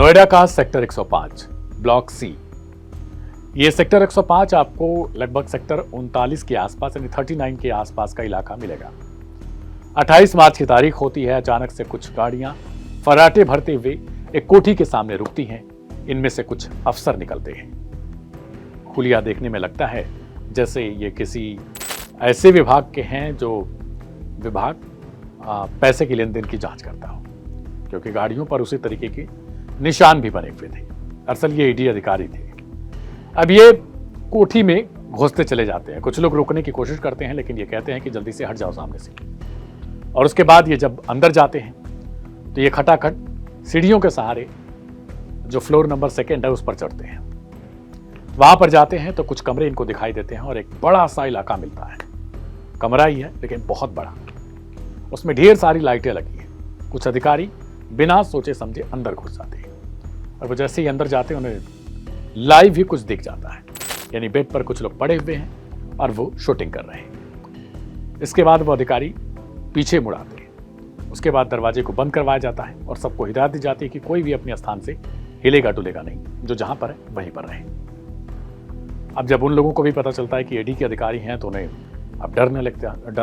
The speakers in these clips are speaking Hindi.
नोएडा का सेक्टर 105 ब्लॉक सी। ये सेक्टर 105 आपको लगभग सेक्टर 39 के आसपास यानी 39 के आसपास का इलाका मिलेगा। 28 मार्च की तारीख होती है। अचानक से कुछ गाड़ियां फर्राटे भरते हुए एक कोठी के सामने रुकती हैं। इनमें से कुछ अफसर निकलते हैं। हुलिया देखने में लगता है जैसे ये किसी ऐसे विभाग के हैं जो विभाग पैसे की लेन देन की जांच करता हो, क्योंकि गाड़ियों पर उसी तरीके के निशान भी बने हुए थे। दरअसल ये ईडी अधिकारी थे। अब ये कोठी में घुसते चले जाते हैं। कुछ लोग रोकने की कोशिश करते हैं, लेकिन ये कहते हैं कि जल्दी से हट जाओ सामने से। और उसके बाद ये जब अंदर जाते हैं तो ये खटाखट सीढ़ियों के सहारे जो फ्लोर नंबर 2 है उस पर चढ़ते हैं। वहां पर जाते हैं तो कुछ कमरे इनको दिखाई देते हैं और एक बड़ा सा इलाका मिलता है। कमरा ही है लेकिन बहुत बड़ा। उसमें ढेर सारी लाइटें लगी हैं। कुछ अधिकारी बिना सोचे समझे अंदर घुस जाते हैं और वो जैसे ही अंदर जाते हैं उन्हें लाइव ही कुछ दिख जाता है। यानी बेड पर कुछ लोग पड़े हुए हैं और वो शूटिंग कर रहे हैं। इसके बाद वो अधिकारी पीछे मुड़ाते हैं। उसके बाद दरवाजे को बंद करवाया जाता है और सबको हिदायत दी जाती है कि कोई भी अपने स्थान से हिलेगा डुलेगा नहीं, जो जहां पर है वहीं पर रहे। अब जब उन लोगों को भी पता चलता है कि ईडी के अधिकारी हैं तो उन्हें अब डर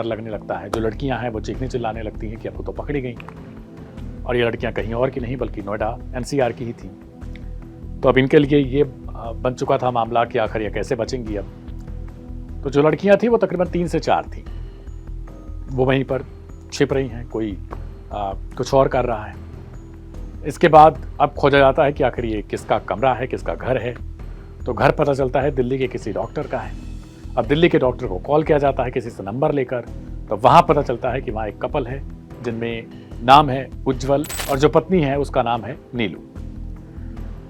लगने लगता है। जो लड़कियां हैं वो चीखने चिल्लाने लगती हैं कि अब तो पकड़ी गई, और ये लड़कियां कहीं और की नहीं बल्कि नोएडा एनसीआर की ही थी। तो अब इनके लिए ये बन चुका था मामला कि आखिर ये कैसे बचेंगी। अब तो जो लड़कियां थी वो तकरीबन 3 से 4 थी। वो वहीं पर छिप रही हैं, कोई कुछ और कर रहा है। इसके बाद अब खोजा जाता है कि आखिर ये किसका कमरा है, किसका घर है। तो घर पता चलता है दिल्ली के किसी डॉक्टर का है। अब दिल्ली के डॉक्टर को कॉल किया जाता है किसी से नंबर लेकर। तो वहां पता चलता है कि वहां एक कपल है जिनमें नाम है उज्जवल और जो पत्नी है उसका नाम है नीलू।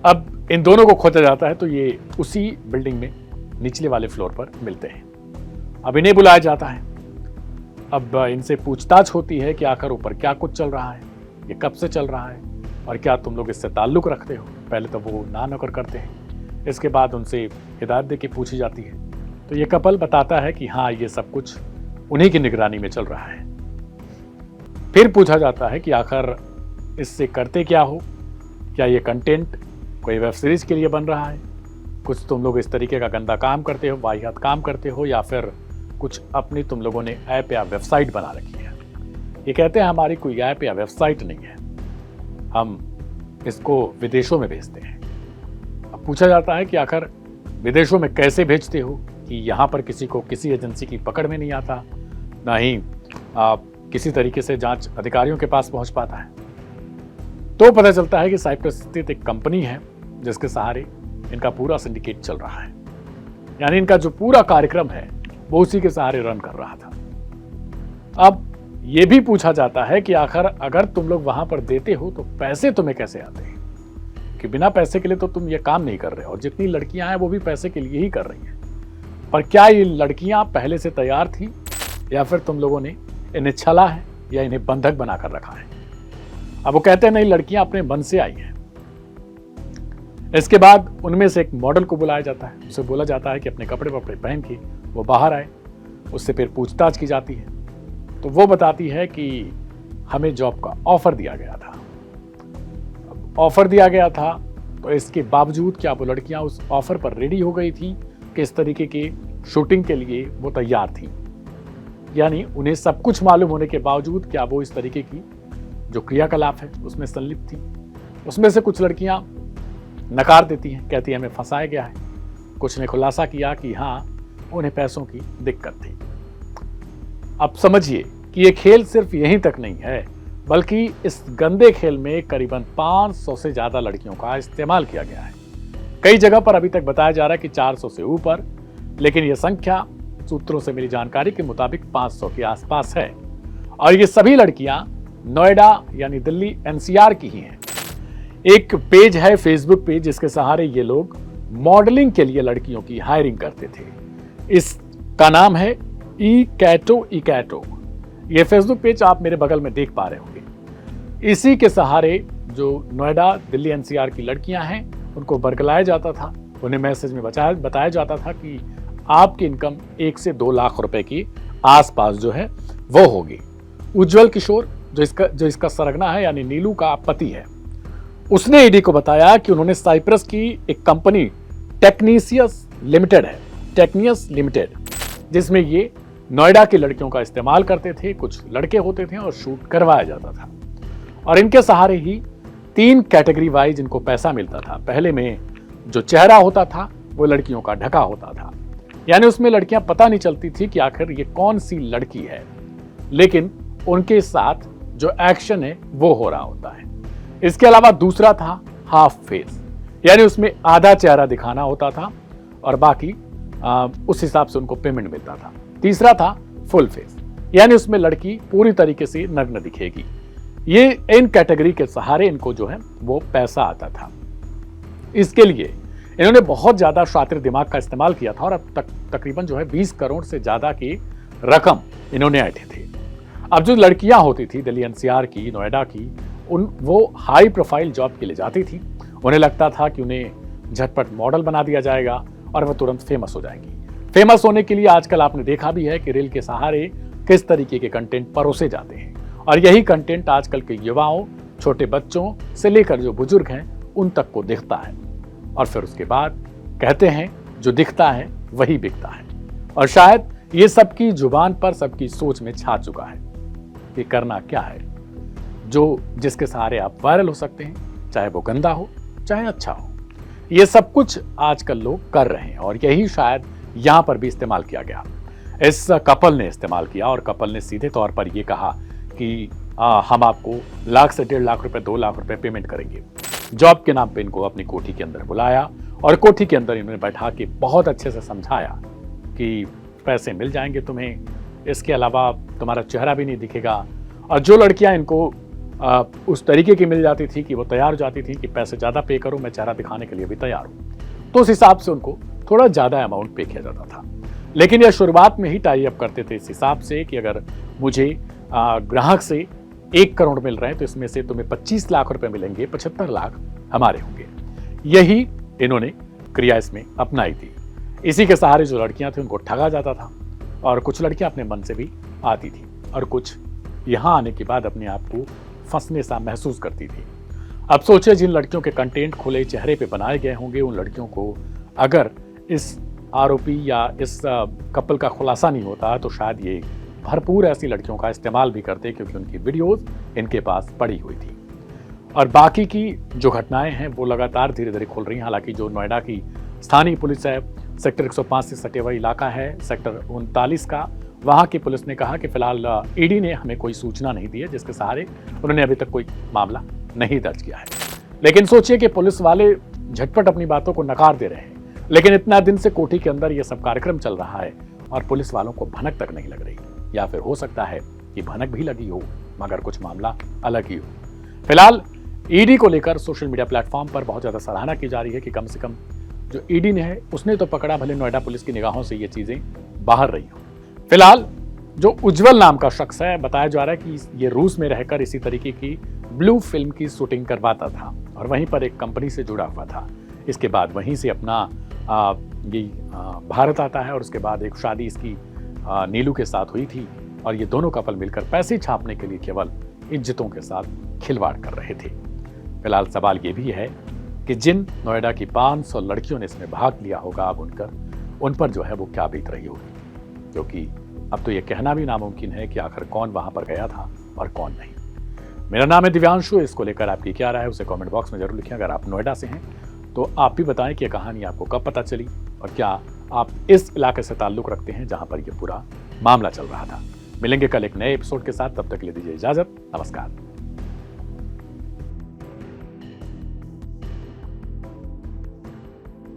अब इन दोनों को खोजा जाता है तो ये उसी बिल्डिंग में निचले वाले फ्लोर पर मिलते हैं। अब इन्हें बुलाया जाता है। अब इनसे पूछताछ होती है कि आखिर ऊपर क्या कुछ चल रहा है, ये कब से चल रहा है और क्या तुम लोग इससे ताल्लुक रखते हो। पहले तो वो ना नकर करते हैं। इसके बाद उनसे हिदायत दे के पूछी जाती है तो ये कपल बताता है कि हाँ, ये सब कुछ उन्हीं की निगरानी में चल रहा है। फिर पूछा जाता है कि आखिर इससे करते क्या हो, क्या ये कंटेंट कोई वेब सीरीज के लिए बन रहा है, कुछ तुम लोग इस तरीके का गंदा काम करते हो, वाहियात काम करते हो, या फिर कुछ अपनी तुम लोगों ने ऐप या वेबसाइट बना रखी है। ये कहते हैं हमारी कोई ऐप या वेबसाइट नहीं है, हम इसको विदेशों में भेजते हैं। अब पूछा जाता है कि आखिर विदेशों में कैसे भेजते हो कि यहाँ पर किसी को किसी एजेंसी की पकड़ में नहीं आता, ना ही किसी तरीके से जांच अधिकारियों के पास पहुंच पाता है। तो पता चलता है कि साइप्रस स्थित एक कंपनी है जिसके सहारे इनका पूरा सिंडिकेट चल रहा है। यानी इनका जो पूरा कार्यक्रम है वो उसी के सहारे रन कर रहा था। अब यह भी पूछा जाता है कि आखिर अगर तुम लोग वहां पर देते हो तो पैसे तुम्हें कैसे आते हैं, कि बिना पैसे के लिए तो तुम ये काम नहीं कर रहे हो। और जितनी लड़कियां हैं वो भी पैसे के लिए ही कर रही हैं। पर क्या ये लड़कियां पहले से तैयार थी या फिर तुम लोगों ने इन्हें छला है या इन्हें बंधक बनाकर रखा है। अब वो कहते हैं नहीं, लड़कियां अपने मन से आई हैं। इसके बाद उनमें से एक मॉडल को बुलाया जाता है। उसे बोला जाता है कि अपने कपड़े वपड़े पहन के वो बाहर आए। उससे फिर पूछताछ की जाती है तो वो बताती है कि हमें जॉब का ऑफर दिया गया था। ऑफर दिया गया था तो इसके बावजूद क्या वो लड़कियां उस ऑफर पर रेडी हो गई थी कि इस तरीके की शूटिंग के लिए वो तैयार थी। यानी उन्हें सब कुछ मालूम होने के बावजूद क्या वो इस तरीके की जो क्रियाकलाप है उसमें संलिप्त थी। उसमें से कुछ लड़कियां नकार देती हैं, कहती है हमें फंसाया गया है। कुछ ने खुलासा किया कि हाँ, उन्हें पैसों की दिक्कत थी। अब समझिए कि ये खेल सिर्फ यहीं तक नहीं है, बल्कि इस गंदे खेल में करीबन 500 से ज्यादा लड़कियों का इस्तेमाल किया गया है। कई जगह पर अभी तक बताया जा रहा है कि 400 से ऊपर, लेकिन यह संख्या सूत्रों से मिली जानकारी के मुताबिक 500 के आसपास है। और ये सभी लड़कियां नोएडा यानी दिल्ली एनसीआर की ही हैं। एक पेज है, फेसबुक पेज, जिसके सहारे ये लोग मॉडलिंग के लिए लड़कियों की हायरिंग करते थे। इसका नाम है इकैटो। ये फेसबुक पेज आप मेरे बगल में देख पा रहे होंगे। इसी के सहारे जो नोएडा दिल्ली एनसीआर की लड़कियां हैं उनको बरगलाया जाता था। उन्हें मैसेज में बताया जाता था कि आपकी इनकम 1 से 2 लाख रुपए की आसपास जो है वो होगी। उज्जवल किशोर जो इसका सरगना है यानी नीलू का पति है, उसने ईडी को बताया कि उन्होंने साइप्रस की एक कंपनी टेक्नीसियस लिमिटेड जिसमें ये नोएडा की लड़कियों का इस्तेमाल करते थे, कुछ लड़के होते थे और शूट करवाया जाता था। और इनके सहारे ही 3 कैटेगरी वाइज इनको पैसा मिलता था। पहले में जो चेहरा होता था वो लड़कियों का ढका होता था, यानी उसमें लड़कियां पता नहीं चलती थी कि आखिर ये कौन सी लड़की है, लेकिन उनके साथ जो एक्शन है वो हो रहा होता है। इसके अलावा दूसरा था हाफ फेस, यानी उसमें आधा चेहरा दिखाना होता था और बाकी उस हिसाब से उनको पेमेंट मिलता था। तीसरा था फुल फेस, यानी उसमें लड़की पूरी तरीके से नग्न दिखेगी। ये इन कैटेगरी के सहारे इनको जो है वो पैसा आता था। इसके लिए इन्होंने बहुत ज्यादा शातिर दिमाग का इस्तेमाल किया था और अब तक तकरीबन जो है 20 करोड़ से ज्यादा की रकम इन्होंने ऐंठी थी। अब जो लड़कियां होती थी दिल्ली एनसीआर की, नोएडा की, वो हाई प्रोफाइल जॉब के लिए जाती थी। उन्हें लगता था कि उन्हें झटपट मॉडल बना दिया जाएगा और वह तुरंत फेमस हो जाएंगी। फेमस होने के लिए आजकल आपने देखा भी है कि रील के सहारे किस तरीके के कंटेंट परोसे जाते हैं और यही कंटेंट आजकल के युवाओं, छोटे बच्चों से लेकर जो बुजुर्ग हैं उन तक को दिखता है और फिर उसके बाद कहते हैं जो दिखता है वही बिकता है। और शायद ये सबकी जुबान पर, सबकी सोच में छा चुका है कि करना क्या है, जो जिसके सहारे आप वायरल हो सकते हैं, चाहे वो गंदा हो चाहे अच्छा हो। ये सब कुछ आजकल लोग कर रहे हैं और यही शायद यहां पर भी इस्तेमाल किया गया। इस कपल ने इस्तेमाल किया और कपल ने सीधे तौर पर यह कहा कि हम आपको लाख से 1.5 लाख रुपए, 2 लाख रुपए पेमेंट करेंगे। जॉब के नाम पे इनको अपनी कोठी के अंदर बुलाया और कोठी के अंदर इन्होंने बैठा के बहुत अच्छे से समझाया कि पैसे मिल जाएंगे तुम्हें, इसके अलावा तुम्हारा चेहरा भी नहीं दिखेगा। और जो लड़कियां इनको उस तरीके की मिल जाती थी कि वो तैयार हो जाती थी कि पैसे ज़्यादा पे करो, मैं चेहरा दिखाने के लिए भी तैयार हूँ, तो उस हिसाब से उनको थोड़ा ज़्यादा अमाउंट पे किया जाता था। लेकिन यह शुरुआत में ही टाई अप करते थे इस हिसाब से कि अगर मुझे ग्राहक से 1 करोड़ मिल रहे हैं तो इसमें से तुम्हें 25 लाख रुपए मिलेंगे, 75 लाख हमारे होंगे। यही इन्होंने क्रिया इसमें अपनाई थी। इसी के सहारे जो लड़कियां थी उनको ठगा जाता था और कुछ लड़कियां अपने मन से भी आती थी और कुछ यहां आने के बाद अपने आप को फंसने सा महसूस करती थी। अब सोचिए जिन लड़कियों के कंटेंट खुले चेहरे पे बनाए गए होंगे उन लड़कियों को अगर इस आरोपी या इस कपल का खुलासा नहीं होता तो शायद ये भरपूर ऐसी लड़कियों का इस्तेमाल भी करते, क्योंकि उनकी वीडियोस इनके पास पड़ी हुई थी। और बाकी की जो घटनाएं हैं वो लगातार धीरे धीरे खुल रही हैं। हालांकि जो नोएडा की स्थानीय पुलिस है, सेक्टर 105 से सटे हुआ इलाका है, सेक्टर 39 का, वहाँ की पुलिस ने कहा कि फिलहाल ईडी ने हमें कोई सूचना नहीं दी है जिसके सहारे उन्होंने अभी तक कोई मामला नहीं दर्ज किया है। लेकिन सोचिए कि पुलिस वाले झटपट अपनी बातों को नकार दे रहे हैं, लेकिन इतना दिन से कोठी के अंदर यह सब कार्यक्रम चल रहा है और पुलिस वालों को भनक तक नहीं लग रही, या फिर हो सकता है कि भनक भी लगी हो मगर कुछ मामला अलग ही हो। फिलहाल ईडी को लेकर सोशल मीडिया प्लेटफॉर्म पर बहुत ज्यादा सराहना की जा रही है कि कम से कम जो ईडी ने है उसने तो पकड़ा, भले नोएडा पुलिस की निगाहों से ये चीजें बाहर रही हो। फिलहाल जो उज्जवल नाम का शख्स है, बताया जा रहा है कि ये रूस में रहकर इसी तरीके की ब्लू फिल्म की शूटिंग करवाता था और वहीं पर एक कंपनी से जुड़ा हुआ था। इसके बाद वहीं से अपना भारत आता है और उसके बाद एक शादी इसकी नीलू के साथ हुई थी और ये दोनों कपल मिलकर पैसे छापने के लिए केवल इज्जतों के साथ खिलवाड़ कर रहे थे। फिलहाल सवाल ये भी है कि जिन नोएडा की 500 लड़कियों ने इसमें भाग लिया होगा अब उन पर जो है वो क्या बीत रही होगी, क्योंकि अब तो ये कहना भी नामुमकिन है कि आखिर कौन वहां पर गया था और कौन नहीं। मेरा नाम है दिव्यांशु। इसको लेकर आपकी क्या राय है उसे कमेंट बॉक्स में जरूर लिखें। अगर आप नोएडा से हैं तो आप भी बताएं कि यह कहानी आपको कब पता चली और क्या आप इस इलाके से ताल्लुक रखते हैं जहां पर यह पूरा मामला चल रहा था। मिलेंगे कल एक नए एपिसोड के साथ, तब तक के लिए दीजिए इजाजत। नमस्कार।